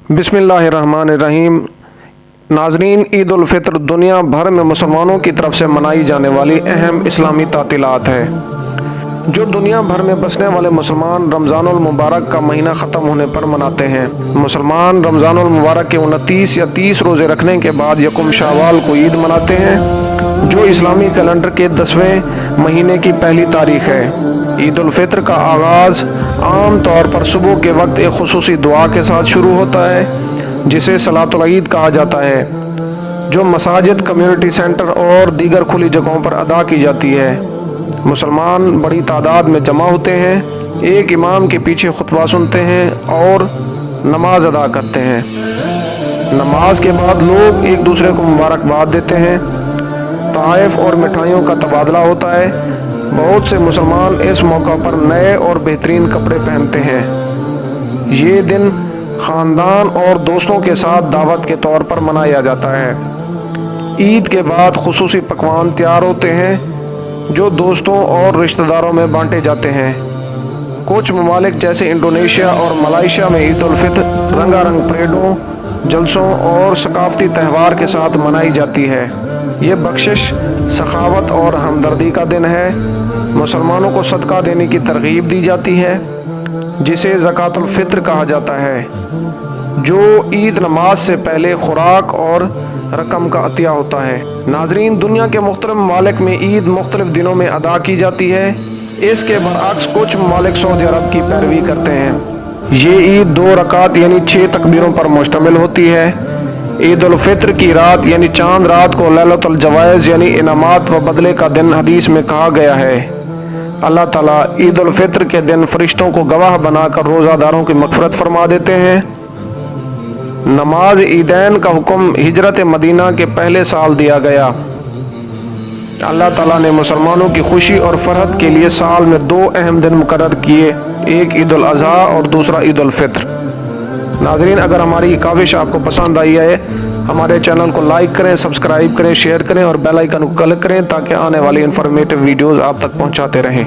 बिस्मिल्लाहिर्रहमानिर्रहीम। नाज़रीन, ईद उल फित्र दुनिया भर में मुसलमानों की तरफ से मनाई जाने वाली अहम इस्लामी तातीलात है। जो दुनिया भर में बसने वाले मुसलमान रमज़ानुल मुबारक का महीना ख़त्म होने पर मनाते हैं। मुसलमान रमज़ानुल मुबारक के 29 या 30 रोज़े रखने के बाद यकुम शावाल को ईद मनाते हैं, जो इस्लामी कैलेंडर के 10वें महीने की पहली तारीख है। ईद उल फित्र का आगाज़ आम तौर पर सुबह के वक्त एक खुसूसी दुआ के साथ शुरू होता है, जिसे सलातुल ईद कहा जाता है, जो मसाजिद, कम्युनिटी सेंटर और दीगर खुली जगहों पर अदा की जाती है। मुसलमान बड़ी तादाद में जमा होते हैं, एक इमाम के पीछे खुतबा सुनते हैं और नमाज अदा करते हैं। नमाज के बाद लोग एक दूसरे को मुबारकबाद देते हैं, तोहफ़ और मिठाइयों का तबादला होता है। बहुत से मुसलमान इस मौका पर नए और बेहतरीन कपड़े पहनते हैं। ये दिन ख़ानदान और दोस्तों के साथ दावत के तौर पर मनाया जाता है। ईद के बाद खुसूसी पकवान तैयार होते हैं, जो दोस्तों और रिश्तेदारों में बांटे जाते हैं। कुछ ममालिक जैसे इंडोनेशिया और मलेशिया में ईद उल फित्र रंगारंग परेडों, जलसों और सकाफती त्यौहार के साथ मनाई जाती है। ये बख्शिश, सखावत और हमदर्दी का दिन है। मुसलमानों को सदका देने की तरगीब दी जाती है, जिसे ज़कातुल फित्र कहा जाता है, जो ईद नमाज से पहले खुराक और रकम का अतिया होता है। नाजरीन, दुनिया के मुख्तलिफ ममालिक में ईद मुख्तलिफ दिनों में अदा की जाती है। इसके बरअक्स कुछ ममालिक सऊदी अरब की पैरवी करते हैं। ये ईद 2 रकात यानी 6 तकबीरों पर मुश्तमिल होती है। ईद उल फित्र की रात यानी चांद रात को लैलतुल जवाइज़ यानी इनामात व बदले का दिन हदीस में कहा गया है। अल्लाह ताला ईद उल फित्र के दिन फरिश्तों को गवाह बनाकर रोज़ादारों की मग़फ़िरत फरमा देते हैं। नमाज ईदैन का हुक्म हिजरत मदीना के पहले साल दिया गया। अल्लाह ताला ने मुसलमानों की खुशी और फरहत के लिए साल में 2 अहम दिन मुकर्रर किए, एक ईद उल अज़हा और दूसरा ईद उल फित्र। नाज़रीन, अगर हमारी ये काविश आपको पसंद आई है, हमारे चैनल को लाइक करें, सब्सक्राइब करें, शेयर करें और बेल आइकन को क्लिक करें, ताकि आने वाली इन्फॉर्मेटिव वीडियोज़ आप तक पहुँचाते रहें।